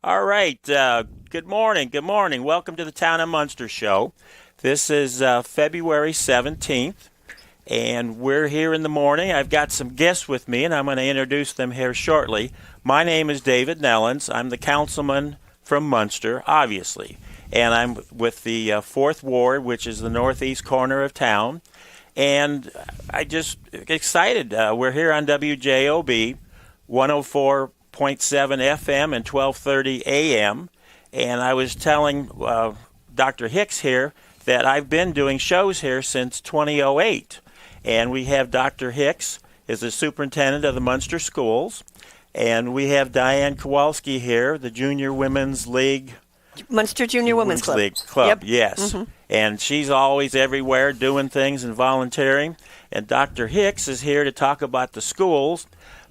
All right. Good morning. Good morning. Welcome to the Town of Munster Show. This is February 17th, and we're here in the morning. I've got some guests with me, and I'm going to introduce them here shortly. My name is David Nellens. I'm the councilman from Munster, obviously, and I'm with the 4th Ward, which is the northeast corner of town. And I just excited. We're here on WJOB 104.7 FM and 12:30 AM. And I was telling Dr. Hicks here that I've been doing shows here since 2008. And we have Dr. Hicks is the superintendent of the Munster schools. And we have Diane Kowalski here, the Junior Women's League. Munster Junior Women's Club. League Club, Yep. yes. Mm-hmm. And she's always everywhere doing things and volunteering. And Dr. Hicks is here to talk about the schools.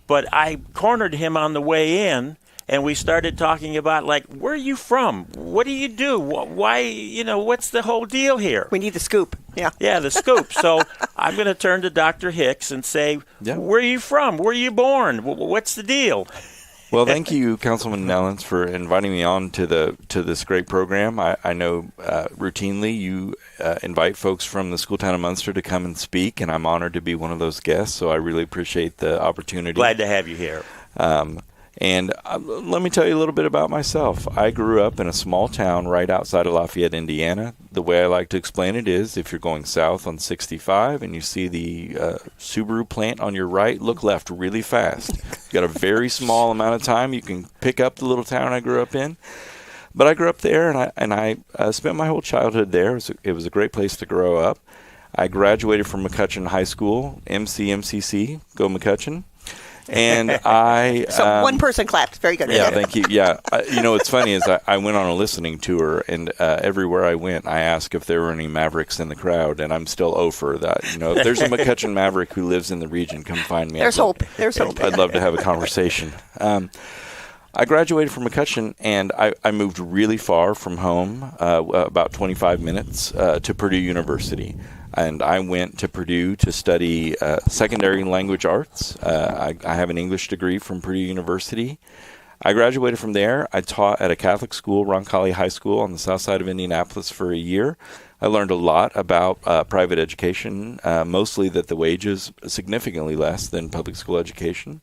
But I cornered him on the way in, and we started talking about, like, where are you from? What do you do? Why, what's the whole deal here? We need the scoop. Yeah. Yeah, the scoop. So I'm going to turn to Dr. Hicks and say, Where are you from? Where are you born? What's the deal? Well, thank you, Councilman Nellens, for inviting me on to this great program. I know routinely you invite folks from the school town of Munster to come and speak, and I'm honored to be one of those guests, so I really appreciate the opportunity. Glad to have you here. And let me tell you a little bit about myself. I grew up in a small town right outside of Lafayette, Indiana. The way I like to explain it is if you're going south on 65 and you see the Subaru plant on your right, look left really fast. You've got a very small amount of time. You can pick up the little town I grew up in. But I grew up there, and I spent my whole childhood there. It was a great place to grow up. I graduated from McCutcheon High School, MCC, go McCutcheon. And So one person clapped. Very good. Yeah, thank you. Yeah. What's funny is I went on a listening tour, and everywhere I went, I asked if there were any Mavericks in the crowd, and I'm still for that. If there's a McCutcheon Maverick who lives in the region, come find me. There's hope. There's hope. I'd love to have a conversation. I graduated from McCutcheon, and I moved really far from home, about 25 minutes, to Purdue University. And I went to Purdue to study secondary language arts. I have an English degree from Purdue University. I graduated from there. I taught at a Catholic school, Roncalli High School, on the south side of Indianapolis for a year. I learned a lot about private education, mostly that the wages are significantly less than public school education.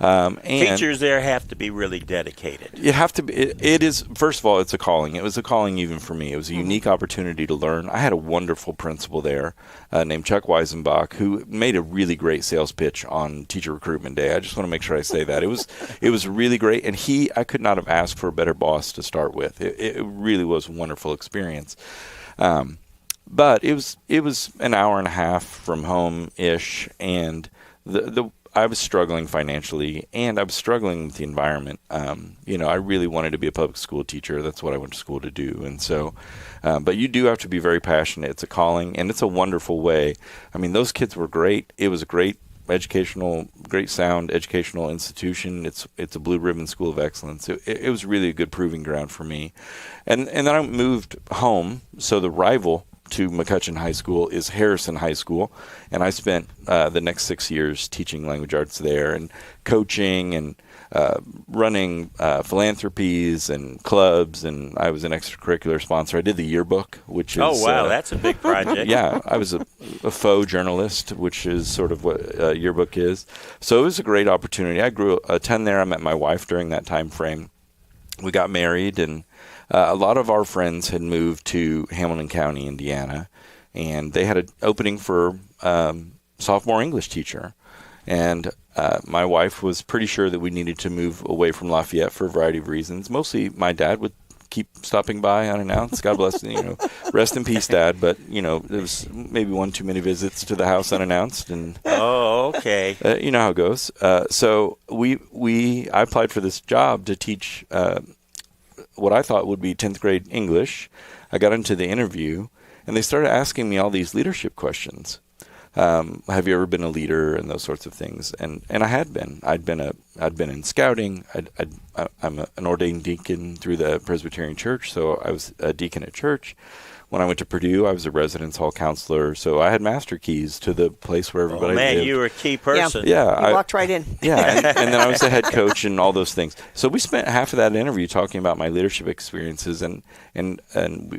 And teachers there have to be really dedicated. You have to be. It is, first of all, it's a calling. It was a calling even for me. It was a unique opportunity to learn. I had a wonderful principal there named Chuck Weisenbach, who made a really great sales pitch on Teacher Recruitment Day. I just want to make sure I say that. It was really great, and I could not have asked for a better boss to start with. It really was a wonderful experience. But it was an hour and a half from home-ish, and I was struggling financially, and I was struggling with the environment. I really wanted to be a public school teacher. That's what I went to school to do. And so, but you do have to be very passionate. It's a calling, and it's a wonderful way. I mean, those kids were great. It was a great sound educational institution. It's a Blue Ribbon School of Excellence. It was really a good proving ground for me. And then I moved home, so the rival to McCutcheon High School is Harrison High School, and I spent the next 6 years teaching language arts there and coaching and running philanthropes and clubs, and I was an extracurricular sponsor. I did the yearbook, which is... Oh, wow, that's a big project. Yeah, I was a faux journalist, which is sort of what a yearbook is. So it was a great opportunity. I grew a ton there. I met my wife during that time frame. We got married, and a lot of our friends had moved to Hamilton County, Indiana, and they had an opening for sophomore English teacher. And my wife was pretty sure that we needed to move away from Lafayette for a variety of reasons. Mostly my dad would keep stopping by unannounced. God bless, rest in peace, Dad. But, there was maybe one too many visits to the house unannounced. And oh, okay. You know how it goes. So I applied for this job to teach what I thought would be 10th grade English. I got into the interview, and they started asking me all these leadership questions. Have you ever been a leader and those sorts of things? And I had been. I'd been a I'd been in scouting. I'm an ordained deacon through the Presbyterian Church, so I was a deacon at church. When I went to Purdue, I was a residence hall counselor, so I had master keys to the place where everybody lived. You were a key person. Yeah, you walked right in. Yeah, and then I was the head coach and all those things. So we spent half of that interview talking about my leadership experiences, and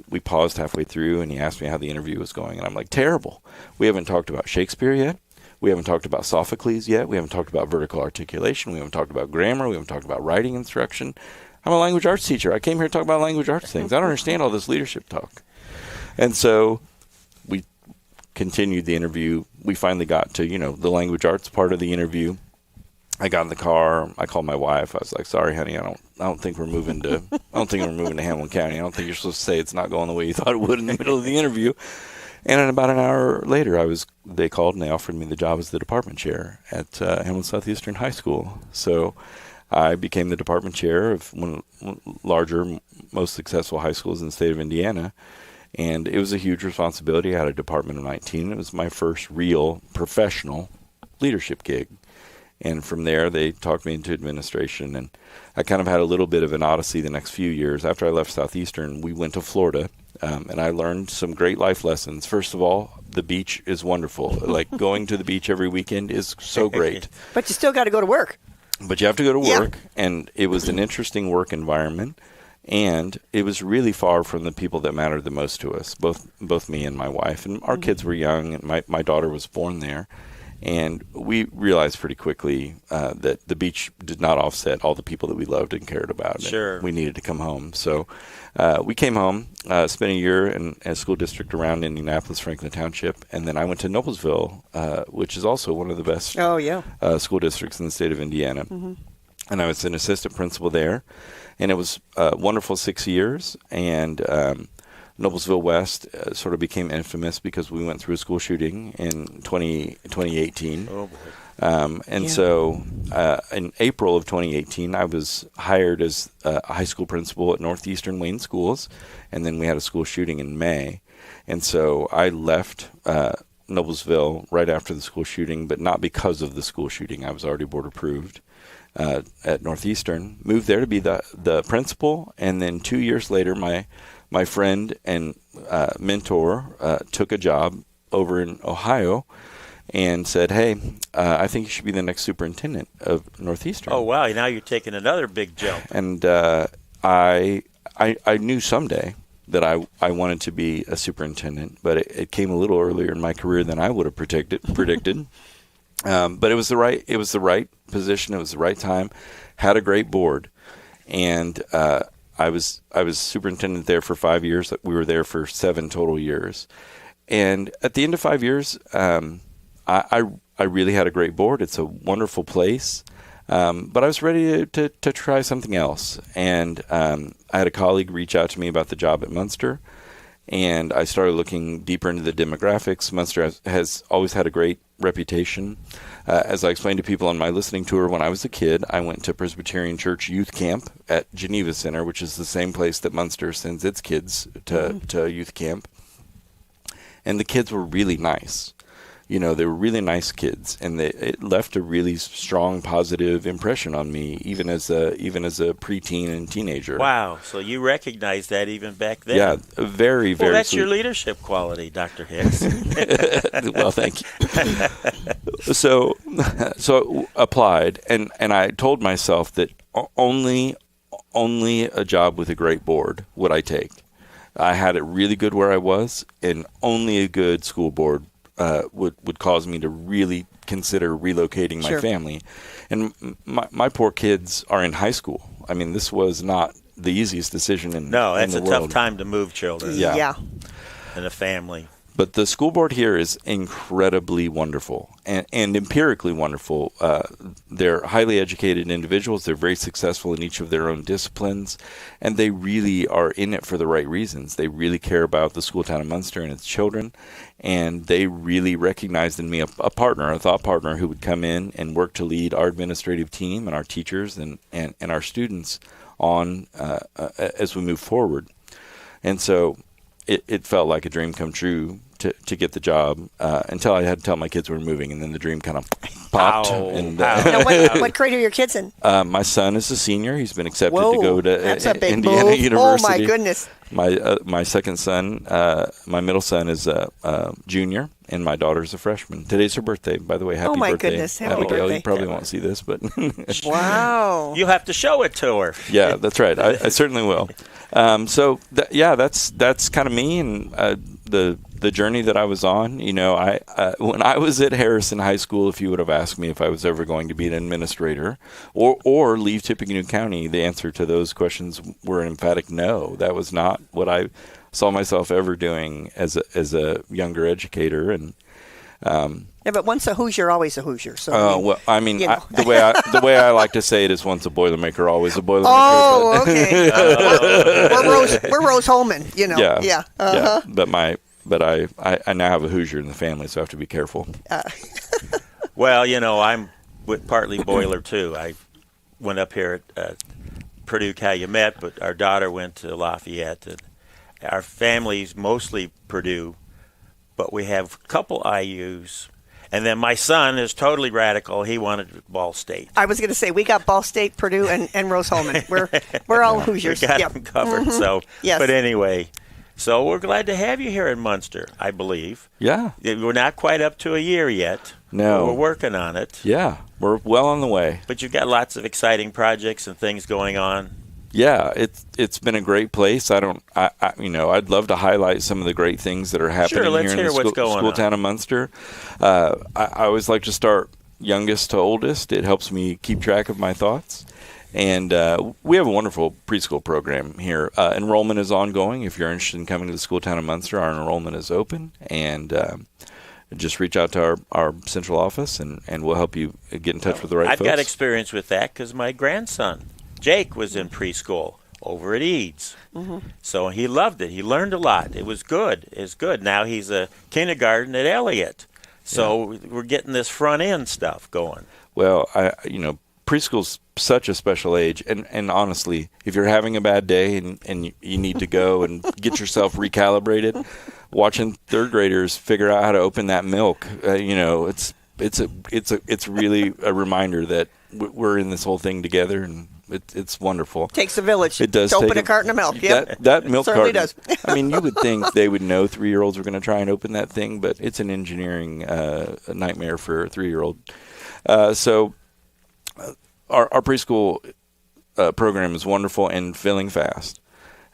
we paused halfway through, and he asked me how the interview was going, and I'm like, terrible. We haven't talked about Shakespeare yet. We haven't talked about Sophocles yet. We haven't talked about vertical articulation. We haven't talked about grammar. We haven't talked about writing instruction. I'm a language arts teacher. I came here to talk about language arts things. I don't understand all this leadership talk. And so we continued the interview. We finally got to, the language arts part of the interview. I got in the car. I called my wife. I was like, "Sorry, honey, I don't think we're moving to Hamilton County. I don't think you're supposed to say it's not going the way you thought it would in the middle of the interview." And then about an hour later, they called and they offered me the job as the department chair at Hamilton Southeastern High School. So I became the department chair of one of the larger, most successful high schools in the state of Indiana. And it was a huge responsibility. I had a department of 19. It was my first real professional leadership gig. And from there, they talked me into administration. And I kind of had a little bit of an odyssey the next few years. After I left Southeastern, we went to Florida. And I learned some great life lessons. First of all, the beach is wonderful. Like going to the beach every weekend is so great. But you still got to go to work. But you have to go to work. Yeah. And it was an interesting work environment. And it was really far from the people that mattered the most to us, both me and my wife. And our kids were young, and my daughter was born there. And we realized pretty quickly that the beach did not offset all the people that we loved and cared about. Sure. We needed to come home. So we came home, spent a year in a school district around Indianapolis, Franklin Township. And then I went to Noblesville, which is also one of the best school districts in the state of Indiana. Mm-hmm. And I was an assistant principal there. And it was a wonderful 6 years. And Noblesville West sort of became infamous because we went through a school shooting in 2018. Oh, boy. So in April of 2018, I was hired as a high school principal at Northeastern Wayne Schools. And then we had a school shooting in May. And so I left Noblesville right after the school shooting, but not because of the school shooting. I was already board approved. At Northeastern, moved there to be the principal, and then 2 years later, my friend and mentor took a job over in Ohio and said, "Hey, I think you should be the next superintendent of Northeastern." Oh wow! Now you're taking another big jump. And I knew someday that I wanted to be a superintendent, but it came a little earlier in my career than I would have predicted. But it was the right position. It was the right time. Had a great board, and I was superintendent there for 5 years. We were there for 7 total years, and at the end of 5 years, I really had a great board. It's a wonderful place, but I was ready to try something else. And I had a colleague reach out to me about the job at Munster. And I started looking deeper into the demographics. Munster has always had a great reputation. As I explained to people on my listening tour, when I was a kid, I went to Presbyterian Church Youth Camp at Geneva Center, which is the same place that Munster sends its kids to youth camp. And the kids were really nice. They were really nice kids, and it left a really strong, positive impression on me, even as a preteen and teenager. Wow! So you recognized that even back then? Yeah, very, very. Well, that's sweet. Your leadership quality, Dr. Hicks. Well, thank you. So applied, and I told myself that only a job with a great board would I take. I had it really good where I was, and only a good school board would cause me to really consider relocating my family. And my poor kids are in high school. I mean, this was not the easiest decision in the world. No, it's a tough time to move children. Yeah. And a family. But the school board here is incredibly wonderful and empirically wonderful. They're highly educated individuals. They're very successful in each of their own disciplines, and they really are in it for the right reasons. They really care about the school town of Munster and its children, and they really recognized in me a partner, a thought partner who would come in and work to lead our administrative team and our teachers and our students on as we move forward. And so it felt like a dream come true to get the job until I had to tell my kids we were moving, and then the dream kind of popped. Ow. And Now, what grade are your kids in? my son is a senior. He's been accepted Whoa, to go to that's a big Indiana move. University. Oh, my goodness. My second son, my middle son, is a junior, and my daughter's a freshman. Today's her birthday, by the way. Happy my birthday, goodness, happy Abigail. birthday. You probably won't see this, but Wow. You have to show it to her. yeah, that's right. I certainly will. So that's kind of me and the journey that I was on. You know, when I was at Harrison High School, if you would have asked me if I was ever going to be an administrator or leave Tippecanoe County, the answer to those questions were an emphatic no. That was not what I saw myself ever doing as a younger educator. And Yeah, but once a Hoosier, always a Hoosier. So well, I mean, you know. the way I like to say it is, once a Boilermaker, always a Boilermaker. Oh, okay. We're Rose Holman, you know. Yeah, Yeah. yeah. But I now have a Hoosier in the family, so I have to be careful. Well, you know, I'm partly Boiler, too. I went up here at Purdue Calumet, but our daughter went to Lafayette. And our family's mostly Purdue, but we have a couple IUs. And then my son is totally radical. He wanted Ball State. I was going to say, we got Ball State, Purdue, and Rose Holman. We're all Hoosiers. We got Yep. them covered. So, Yes. But anyway, so we're glad to have you here in Munster, I believe. Yeah. We're not quite up to a year yet. No. We're working on it. Yeah, we're well on the way. But you've got lots of exciting projects and things going on. Yeah, it's been a great place. I'd love to highlight some of the great things that are happening Sure, let's here in hear the what's going school on. town of Munster. I always like to start youngest to oldest. It helps me keep track of my thoughts. And we have a wonderful preschool program here. Enrollment is ongoing. If you're interested in coming to the school town of Munster, our enrollment is open. And just reach out to our central office, and we'll help you get in touch with the right I've folks. got experience with that because my grandson, Jake, was in preschool over at Eads. Mm-hmm. So he loved it. He learned a lot. It was good. It's good. Now he's a kindergarten at Elliott. So we're getting this front end stuff going. Well, preschool's such a special age, and honestly, if you're having a bad day and you need to go and get yourself recalibrated, watching third graders figure out how to open that milk, it's really a reminder that we're in this whole thing together, and it's wonderful. Takes a village It does to open take a carton of milk. Yep. That milk Certainly carton. does. I mean, you would think they would know 3-year-olds were going to try and open that thing, but it's an engineering nightmare for a 3-year-old. So our preschool program is wonderful and filling fast.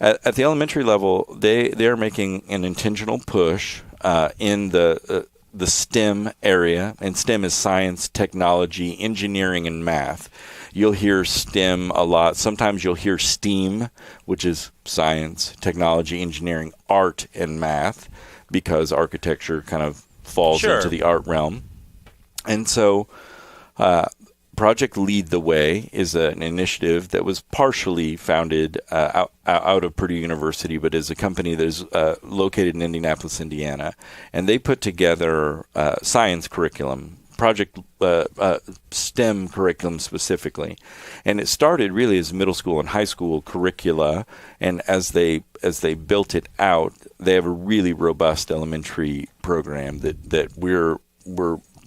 At the elementary level, they are making an intentional push in the STEM area, and STEM is science, technology, engineering, and math. You'll hear STEM a lot. Sometimes you'll hear STEAM, which is science, technology, engineering, art, and math, because architecture kind of falls Sure. into the art realm. And so Project Lead the Way is an initiative that was partially founded out of Purdue University, but is a company that is located in Indianapolis, Indiana. And they put together science curriculum, Project STEM curriculum specifically. And it started really as middle school and high school curricula. And as they built it out, they have a really robust elementary program that we're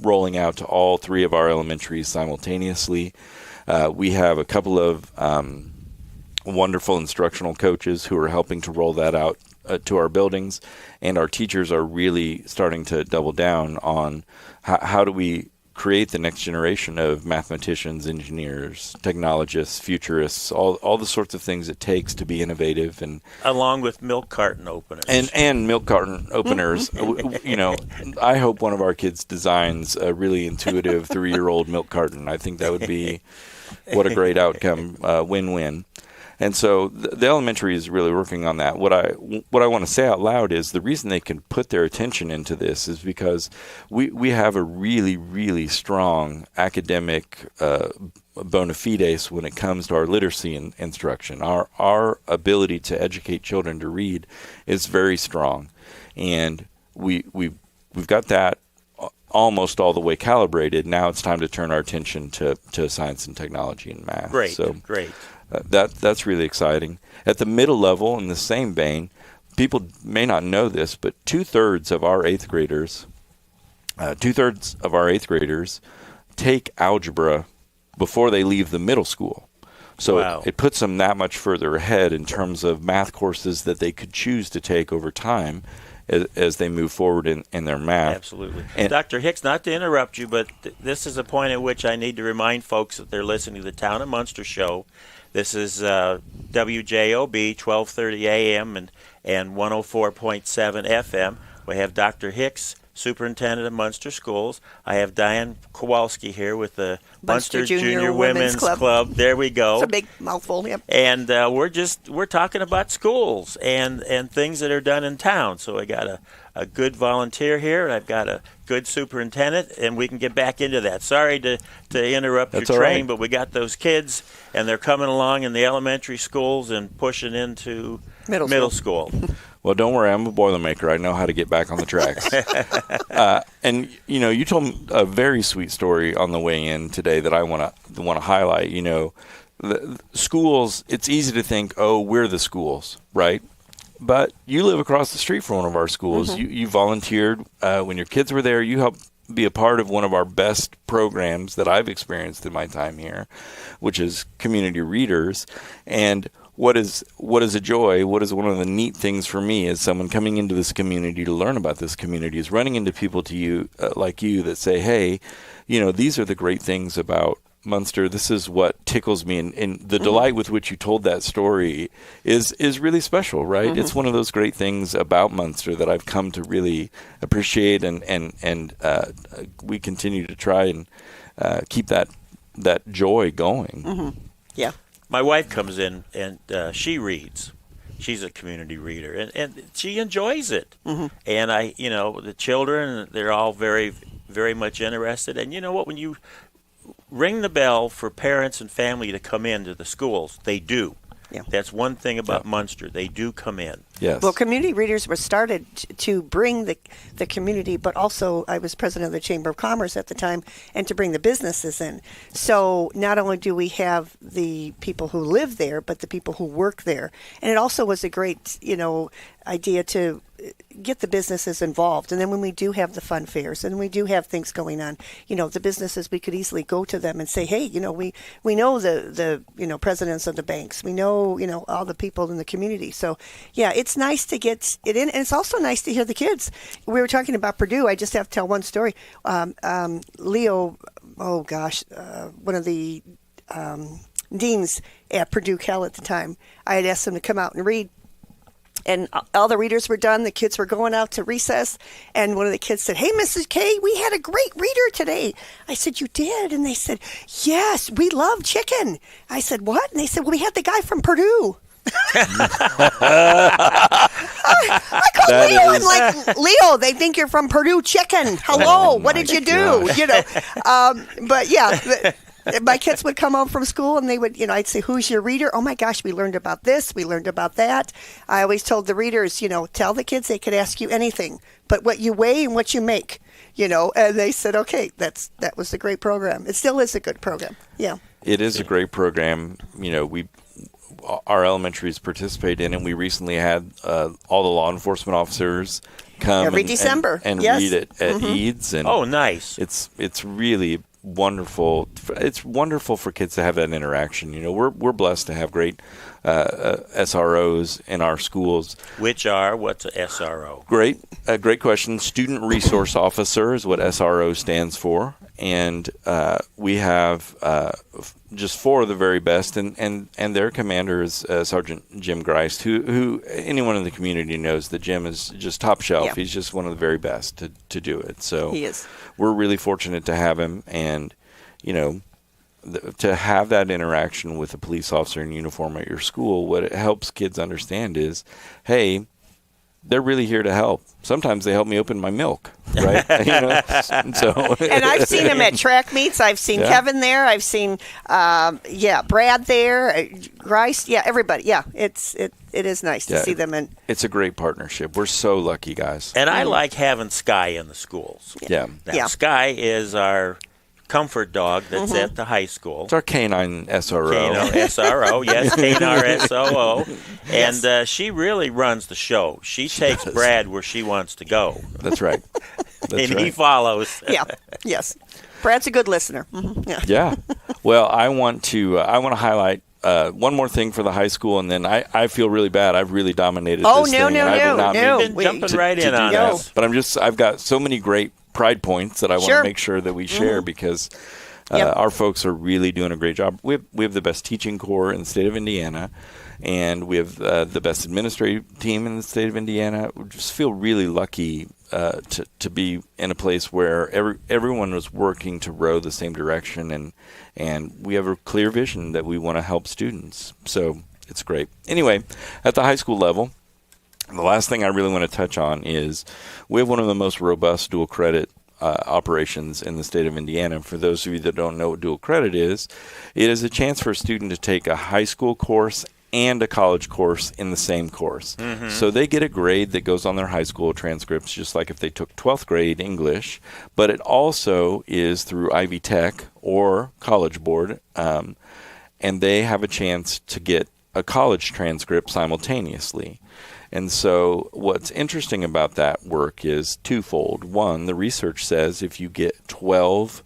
rolling out to all 3 of our elementaries simultaneously. We have a couple of wonderful instructional coaches who are helping to roll that out to our buildings, and our teachers are really starting to double down on how do we create the next generation of mathematicians, engineers, technologists, futurists, all the sorts of things it takes to be innovative, and Along with milk carton openers. and milk carton openers. I hope one of our kids designs a really intuitive 3-year-old milk carton. I think that would be what a great outcome, win-win. And so the elementary is really working on that. What I want to say out loud is the reason they can put their attention into this is because we have a really, really strong academic bona fides when it comes to our literacy instruction. Our ability to educate children to read is very strong, and we've got that almost all the way calibrated. Now it's time to turn our attention to science and technology and math. Great. So Great. that's really exciting. At the middle level, in the same vein, people may not know this, but two-thirds of our eighth graders take algebra before they leave the middle school. So Wow. it puts them that much further ahead in terms of math courses that they could choose to take over time as they move forward in their math. Absolutely. And- Dr. Hicks, not to interrupt you, but this is a point at which I need to remind folks that they're listening to the Town of Munster Show. This is WJOB, 1230 AM and 104.7 FM. We have Dr. Hicks, Superintendent of Munster Schools. I have Diane Kowalski here with the Munster Junior Women's Club. There we go. It's a big mouthful. Yep. And we're talking about schools and things that are done in town. So I got a good volunteer here, and I've got a good superintendent, and we can get back into that. Sorry to interrupt That's your all train, right. but we got those kids, and they're coming along in the elementary schools and pushing into middle school. Well, don't worry. I'm a Boilermaker. I know how to get back on the tracks. And you told a very sweet story on the way in today that I want to highlight. The schools. It's easy to think, oh, we're the schools, right? But you live across the street from one of our schools. Mm-hmm. You volunteered when your kids were there. You helped be a part of one of our best programs that I've experienced in my time here, which is Community Readers. And what is a joy, what is one of the neat things for me as someone coming into this community to learn about this community is running into people to you like you that say, hey, these are the great things about Munster. This is what tickles me, and the delight with which you told that story is really special, right? It's one of those great things about Munster that I've come to really appreciate, and we continue to try and keep that joy going. Yeah. My wife comes in, and she reads. She's a community reader, and she enjoys it. And the children, they're all very, very much interested. And you know what? When you ring the bell for parents and family to come into the schools, they do. Yeah. That's one thing about Munster. They do come in. Yes. Well, community readers were started to bring the community, but also I was president of the Chamber of Commerce at the time, and to bring the businesses in. So not only do we have the people who live there, but the people who work there. And it also was a great, idea to get the businesses involved. And then when we do have the fun fairs and we do have things going on, the businesses, we could easily go to them and say, hey, we know the presidents of the banks. We know, all the people in the community. So, yeah, it's nice to get it in. And it's also nice to hear the kids. We were talking about Purdue. I just have to tell one story. Leo, one of the deans at Purdue Cal at the time, I had asked him to come out and read. And all the readers were done. The kids were going out to recess. And one of the kids said, hey, Mrs. K, we had a great reader today. I said, you did? And they said, yes, we love chicken. I said, what? And they said, well, we had the guy from Purdue. I called Leo and Leo, they think you're from Purdue Chicken. Hello, what did you do? But yeah, my kids would come home from school and they would, I'd say, who's your reader? Oh my gosh, we learned about this. We learned about that. I always told the readers, tell the kids they could ask you anything, but what you weigh and what you make, and they said, okay, that was a great program. It still is a good program. Yeah. It is a great program. Our elementaries participate in it. We recently had all the law enforcement officers come every December and yes. read it at Eads. And oh, nice! It's really wonderful. It's wonderful for kids to have that interaction. We're blessed to have great SROs in our schools. What's a SRO? Great question. Student Resource Officer is what SRO stands for, and we have just four of the very best, and their commander is Sergeant Jim Greist, who anyone in the community knows that Jim is just top shelf. Yeah. He's just one of the very best to do it. So he is. We're really fortunate to have him, and to have that interaction with a police officer in uniform at your school. What it helps kids understand is, hey, they're really here to help. Sometimes they help me open my milk, right? So. And I've seen them at track meets. I've seen Kevin there. I've seen, Brad there, Grice. Yeah, everybody. Yeah, it is nice to see them. And it's a great partnership. We're so lucky, guys. And I like having Sky in the schools. Yeah. Now, Sky is our comfort dog that's at the high school. It's our canine SRO. SRO, yes, KNRSOO. And she really runs the show. She takes does. Brad where she wants to go. That's right. That's And he follows. Yeah. Yes. Brad's a good listener. Mm-hmm. Yeah. Yeah. Well, I want to highlight one more thing for the high school, and then I feel really bad. I've really dominated this thing. and I did not mean You've been jumping right in on do that. us. But I've got so many great pride points that I want Sure. to make sure that we share because our folks are really doing a great job. We have the best teaching corps in the state of Indiana, and we have the best administrative team in the state of Indiana. We just feel really lucky to be in a place where everyone was working to row the same direction, and we have a clear vision that we want to help students. So it's great. Anyway, at the high school level, the last thing I really want to touch on is we have one of the most robust dual credit operations in the state of Indiana. For those of you that don't know what dual credit is, it is a chance for a student to take a high school course and a college course in the same course. Mm-hmm. So they get a grade that goes on their high school transcripts, just like if they took 12th grade English, but it also is through Ivy Tech or College Board, and they have a chance to get a college transcript simultaneously. And so what's interesting about that work is twofold. One, the research says if you get 12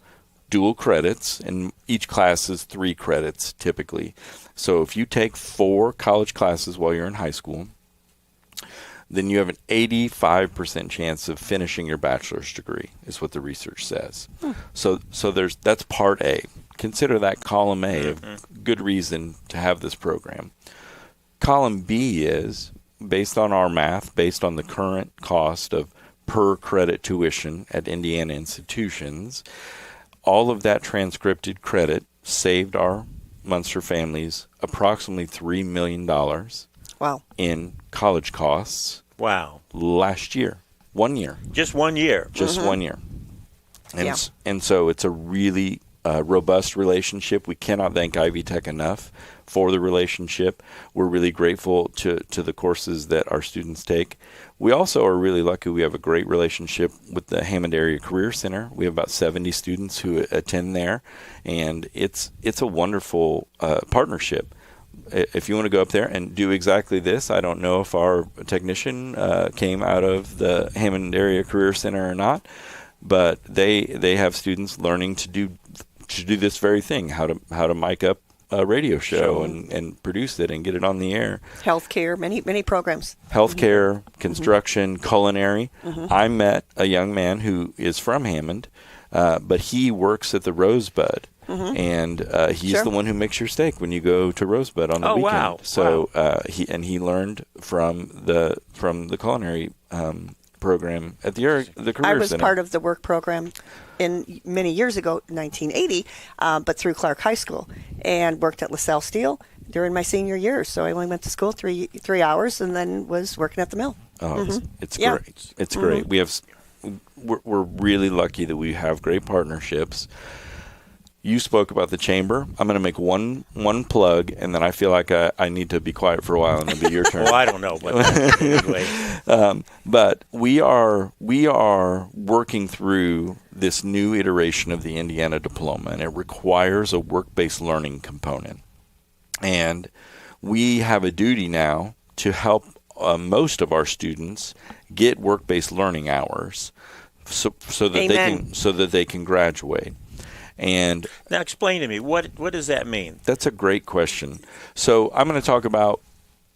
dual credits, and each class is 3 credits typically. So if you take 4 college classes while you're in high school, then you have an 85% chance of finishing your bachelor's degree, is what the research says. So that's part A. Consider that column A of good reason to have this program. Column B is, based on our math, based on the current cost of per credit tuition at Indiana institutions, all of that transcripted credit saved our Munster families approximately $3 million in college costs last year. 1 year. Just 1 year. Just 1 year. And so it's a really robust relationship. We cannot thank Ivy Tech enough for the relationship. We're really grateful to the courses that our students take. We also are really lucky. We have a great relationship with the Hammond Area Career Center. We have about 70 students who attend there, and it's a wonderful partnership. If you want to go up there and do exactly this, I don't know if our technician came out of the Hammond Area Career Center or not, but they have students learning to do this very thing, how to mic up a radio show and produce it and get it on the air. Healthcare, many programs. Healthcare, construction, culinary. I met a young man who is from Hammond, but he works at the Rosebud. And he's the one who makes your steak when you go to Rosebud on the weekend. Wow. So he learned from the culinary program at the Career Center. I was part of the work program many years ago, 1980, but through Clark High School, and worked at LaSalle Steel during my senior years. So I only went to school three hours and then was working at the mill. Oh, it's great. It's great. We're really lucky that we have great partnerships. You spoke about the chamber. I'm going to make one plug, and then I feel like I need to be quiet for a while, and it'll be your turn. Well, I don't know, but anyway. But we are working through this new iteration of the Indiana diploma, and it requires a work-based learning component. And we have a duty now to help most of our students get work-based learning hours, so that they can graduate. And now explain to me, what does that mean? That's a great question. So I'm going to talk about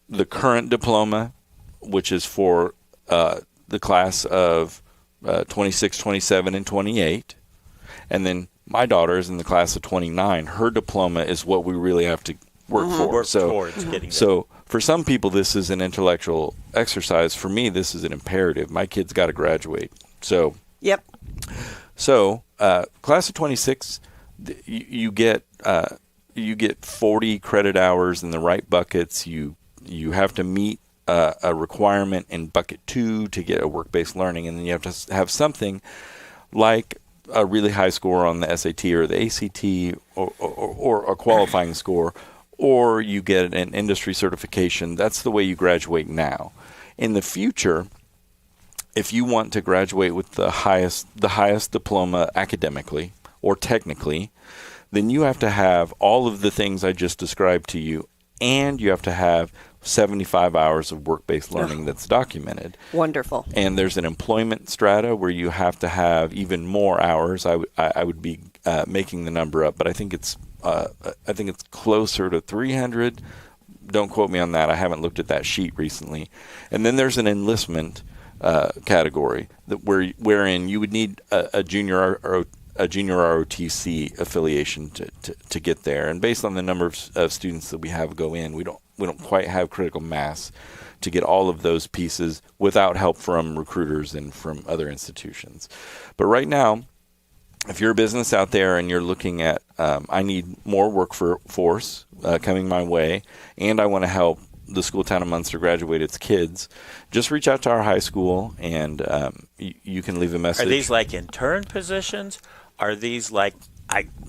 the current diploma, which is for the class of 26, 27, and 28. And then my daughter is in the class of 29. Her diploma is what we really have to work for. Work towards getting so for some people, this is an intellectual exercise. For me, this is an imperative. My kid's got to graduate. So Yep. So, class of 26, you get 40 credit hours in the right buckets. You have to meet a requirement in bucket 2 to get a work-based learning, and then you have to have something like a really high score on the SAT or the ACT or a qualifying score, or you get an industry certification. That's the way you graduate now. In the future, if you want to graduate with the highest diploma academically, or technically, then you have to have all of the things I just described to you, and you have to have 75 hours of work-based learning that's documented. Wonderful. And there's an employment strata where you have to have even more hours. I would be making the number up, but I think it's closer to 300. Don't quote me on that. I haven't looked at that sheet recently. And then there's an enlistment category wherein you would need a junior ROTC affiliation to get there. And based on the number of students that we have go in, we don't quite have critical mass to get all of those pieces without help from recruiters and from other institutions. But right now, if you're a business out there and you're looking at, I need more workforce coming my way, and I want to help the school Town of Munster graduate its kids, just reach out to our high school, and you can leave a message. Are these like intern positions? Are these like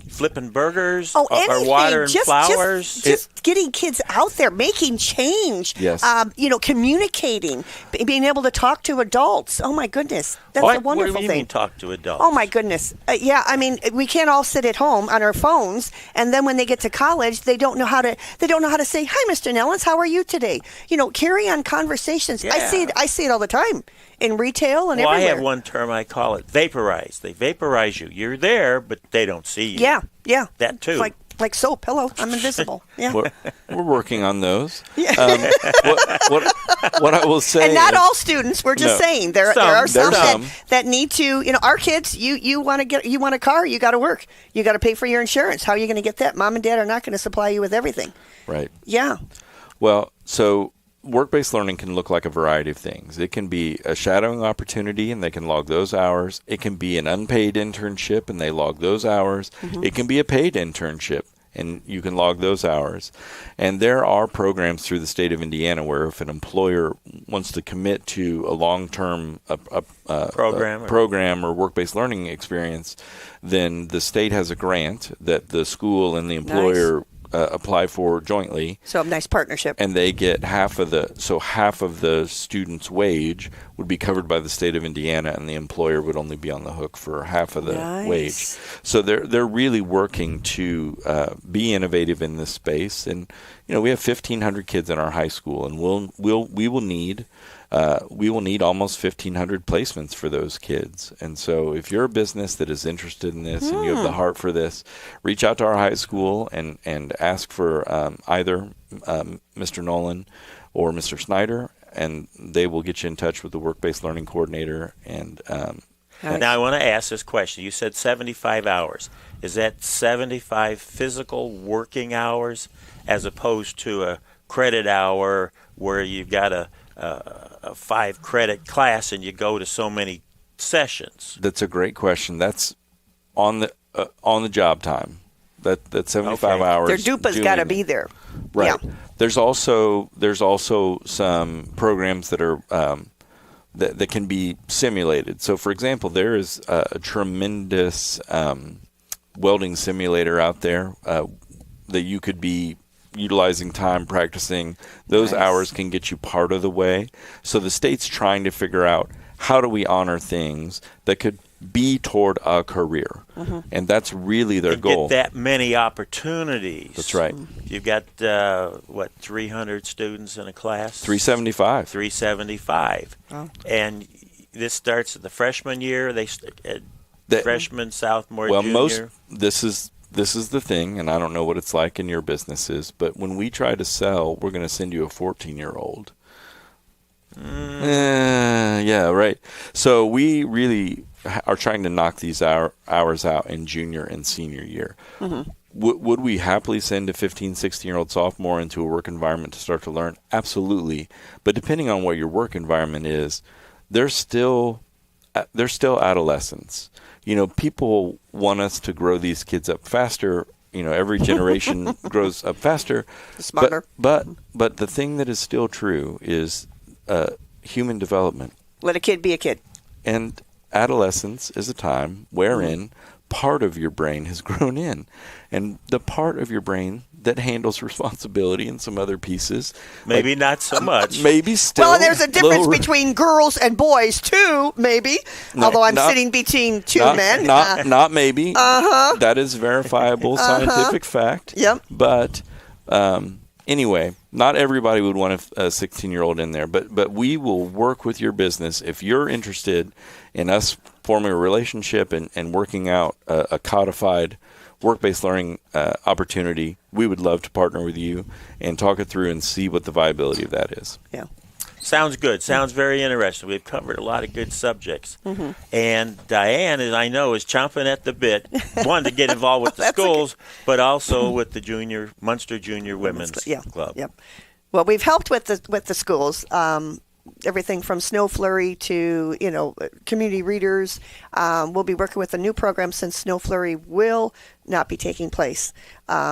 flipping burgers or or watering flowers? Just getting kids out there, making change. Yes. Communicating, being able to talk to adults. Oh my goodness, that's a wonderful what do you thing. mean talk to adults? Oh my goodness. Yeah, I mean, we can't all sit at home on our phones, and then when they get to college, they don't know how to say, "Hi, Mr. Nellens, how are you today?" Carry on conversations. Yeah. I see it all the time in retail and Well, everywhere. I have one term I call it vaporize. They vaporize you. You're there, but they don't see you. Yeah. That too. Like soap. Hello, I'm invisible. Yeah. We're working on those. Yeah. What I will say, And not is, all students. We're just No. saying there Some. are some There's some. that need to. Our kids. You want a car. You got to work. You got to pay for your insurance. How are you going to get that? Mom and dad are not going to supply you with everything. right. Yeah. Well, so work-based learning can look like a variety of things. It can be a shadowing opportunity, and they can log those hours. It can be an unpaid internship, and they log those hours. Mm-hmm. It can be a paid internship, and you can log those hours. And there are programs through the state of Indiana where if an employer wants to commit to a long-term program or work-based learning experience, then the state has a grant that the school and the employer apply for jointly. So a nice partnership. And they get half of the student's wage would be covered by the state of Indiana, and the employer would only be on the hook for half of the Nice. wage. So they're really working to be innovative in this space. And we have 1,500 kids in our high school, and we will need almost 1,500 placements for those kids. And so if you're a business that is interested in this and you have the heart for this, reach out to our high school and ask for either Mr. Nolan or Mr. Snyder, and they will get you in touch with the work-based learning coordinator. And Now I want to ask this question. You said 75 hours. Is that 75 physical working hours as opposed to a credit hour where you've got a 5-credit class and you go to so many sessions? That's a great question. That's on the job time. That's 75 Their hours. dupa's got to be there. Right. Yeah. There's also some programs that are that can be simulated. So, for example, there is a tremendous welding simulator out there that you could be utilizing time practicing. Those Nice. hours can get you part of the way. So the state's trying to figure out how do we honor things that could be toward a career. Mm-hmm. And that's really their And goal. get that many opportunities. That's right. You've got 300 students in a class? 375. 375. Oh. And this starts at the freshman year. Freshman, sophomore, Well, junior. this is the thing, and I don't know what it's like in your businesses, but when we try to sell, we're going to send you a 14-year-old. Yeah, right. So we really are trying to knock these hours out in junior and senior year. Mm-hmm. Would we happily send a 15, 16-year-old sophomore into a work environment to start to learn? Absolutely. But depending on what your work environment is, they're still adolescents. People want us to grow these kids up faster. Every generation grows up faster. Smarter. But the thing that is still true is human development. Let a kid be a kid. And adolescence is a time wherein part of your brain has grown in. And the part of your brain that handles responsibility and some other pieces. Maybe not so much. Maybe still. Well, there's a difference between girls and boys, too, maybe. Although I'm sitting between two men. Not maybe. That is verifiable scientific fact. Yep. But anyway, not everybody would want a 16-year-old in there. But we will work with your business. If you're interested in us forming a relationship and working out a codified work-based learning opportunity, we would love to partner with you and talk it through and see what the viability of that is. Yeah. Sounds good. Sounds very interesting. We've covered a lot of good subjects. And Diane, as I know, is chomping at the bit, one, to get involved with the schools, but also with the Munster Junior Women's Club. Yep. Well, we've helped with the schools. Everything from Snow Flurry to, community readers. We'll be working with a new program since Snow Flurry will not be taking place,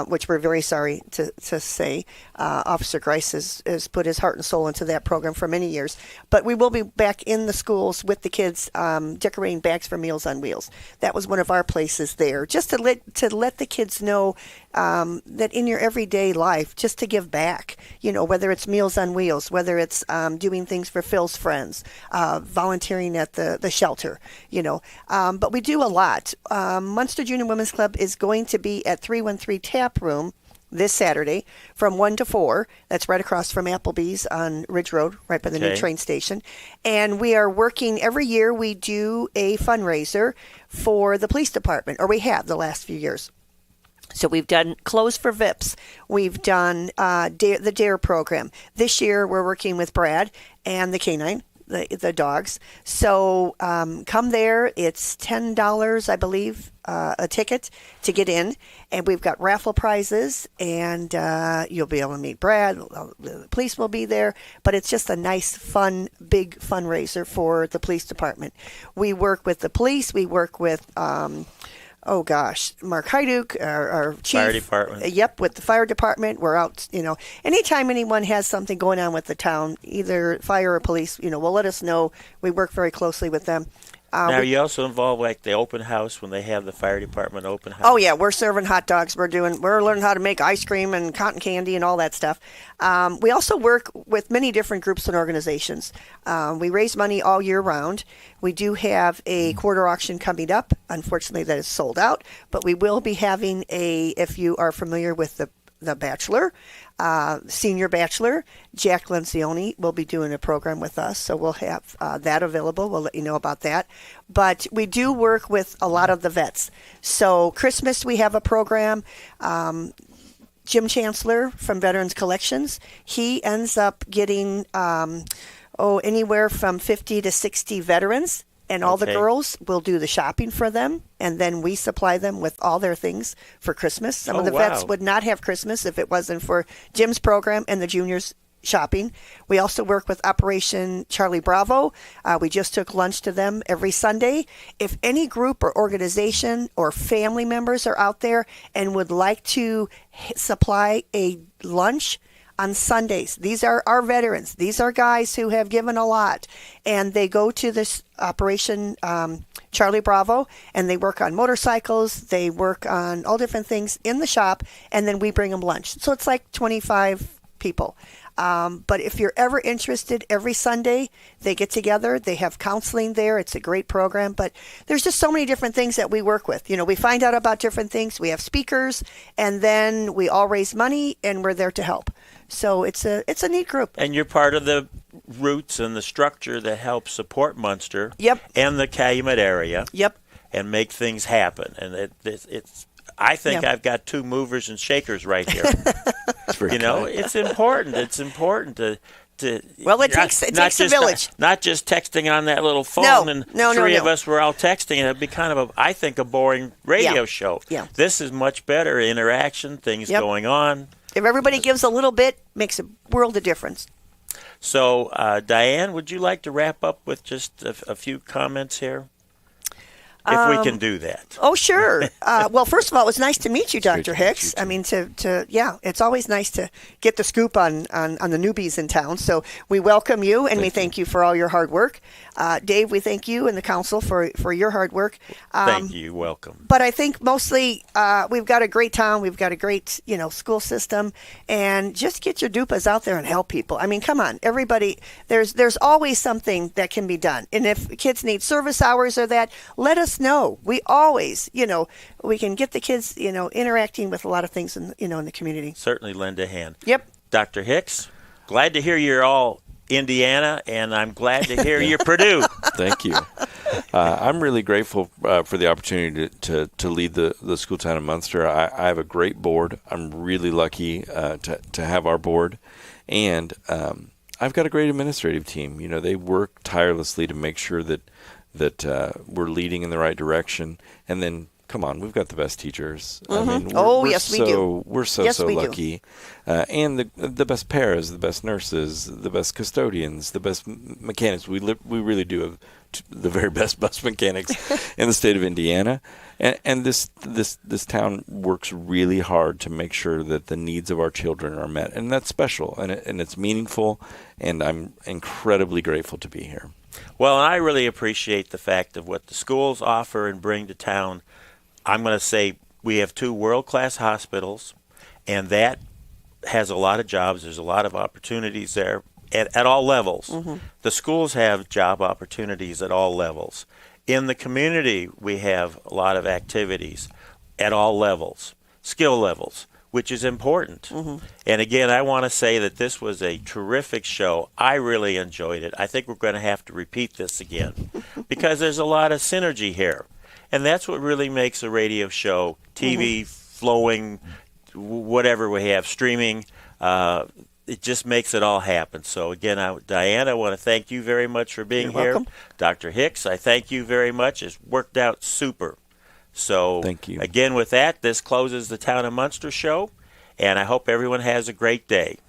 which we're very sorry to say. Officer Grice has put his heart and soul into that program for many years. But we will be back in the schools with the kids decorating bags for Meals on Wheels. That was one of our places there, just to let the kids know that in your everyday life, just to give back, whether it's Meals on Wheels, whether it's doing things for Phil's friends, volunteering at the shelter, But we do a lot. Munster Junior Women's Club is going to be at 313 Tap Room this Saturday from 1 to 4. That's right across from Applebee's on Ridge Road, right by the new train station. And we are working every year. We do a fundraiser for the police department, or we have the last few years. So we've done Clothes for VIPs. We've done the DARE program. This year we're working with Brad and the Canine, the dogs. So come there. It's $10, I believe, a ticket to get in. And we've got raffle prizes. And you'll be able to meet Brad. The police will be there. But it's just a nice, fun, big fundraiser for the police department. We work with the police. We work with... Mark Hyduk, our chief. Fire department. Yep, with the fire department. We're out, anytime anyone has something going on with the town, either fire or police, will let us know. We work very closely with them. Now, are you also involved like the open house when they have the fire department open house? Oh, yeah. We're serving hot dogs. We're learning how to make ice cream and cotton candy and all that stuff. We also work with many different groups and organizations. We raise money all year round. We do have a quarter auction coming up. Unfortunately, that is sold out. But we will be having if you are familiar with the Bachelor, Senior Bachelor, Jack Lencioni will be doing a program with us, so we'll have that available. We'll let you know about that. But we do work with a lot of the vets. So Christmas, we have a program. Jim Chancellor from Veterans Collections, he ends up getting anywhere from 50 to 60 veterans. And all the girls will do the shopping for them, and then we supply them with all their things for Christmas. Some of the vets would not have Christmas if it wasn't for Jim's program and the juniors shopping. We also work with Operation Charlie Bravo. We just took lunch to them every Sunday. If any group or organization or family members are out there and would like to supply a lunch on Sundays. These are our veterans. These are guys who have given a lot. And they go to this Operation Charlie Bravo, and they work on motorcycles. They work on all different things in the shop, and then we bring them lunch. So it's like 25 people. But if you're ever interested, every Sunday they get together. They have counseling there. It's a great program. But there's just so many different things that we work with. We find out about different things. We have speakers, and then we all raise money, and we're there to help. So it's a neat group. And you're part of the roots and the structure that helps support Munster. Yep. And the Calumet area. Yep. And make things happen. And it's I think I've got two movers and shakers right here. It's important. It's important to well, it takes a village. Not just texting on that little phone No, three of us were all texting. It'd be kind of a boring radio show. Yeah. This is much better interaction, things going on. If everybody gives a little bit, makes a world of difference. So, Diane, would you like to wrap up with just a few comments here? if we can do that. Oh, sure. Well, first of all, it was nice to meet you, great Dr. to meet Hicks. you, I mean, yeah, it's always nice to get the scoop on the newbies in town. So we welcome you, and we thank you for all your hard work. Dave, we thank you and the council for your hard work. Thank you. Welcome. But I think mostly we've got a great town. We've got a great, school system. And just get your dupas out there and help people. I mean, come on, everybody. There's always something that can be done. And if kids need service hours or that, let us know. We always, we can get the kids, interacting with a lot of things in the community. Certainly lend a hand. Yep. Dr. Hicks, glad to hear you're all Indiana, and I'm glad to hear you're Purdue. Thank you. I'm really grateful for the opportunity to lead the school town of Munster. I have a great board. I'm really lucky to have our board. And I've got a great administrative team. They work tirelessly to make sure that we're leading in the right direction. And then, come on, we've got the best teachers. Mm-hmm. I mean, yes, we do. We're so lucky. And the best paras, the best nurses, the best custodians, the best mechanics. We really do have the very best bus mechanics in the state of Indiana. And this town works really hard to make sure that the needs of our children are met. And that's special, and it's meaningful, and I'm incredibly grateful to be here. Well, I really appreciate the fact of what the schools offer and bring to town. I'm going to say we have 2 world-class hospitals, and that has a lot of jobs. There's a lot of opportunities there at all levels. Mm-hmm. The schools have job opportunities at all levels. In the community, we have a lot of activities at all levels, skill levels, which is important. Mm-hmm. And again, I want to say that this was a terrific show. I really enjoyed it. I think we're going to have to repeat this again because there's a lot of synergy here. And that's what really makes a radio show, TV, flowing, whatever we have, streaming. It just makes it all happen. So again, Diana, I want to thank you very much for being You're here. welcome. Dr. Hicks, I thank you very much. It's worked out super. So thank you. Again, with that, this closes the Town of Munster Show, and I hope everyone has a great day.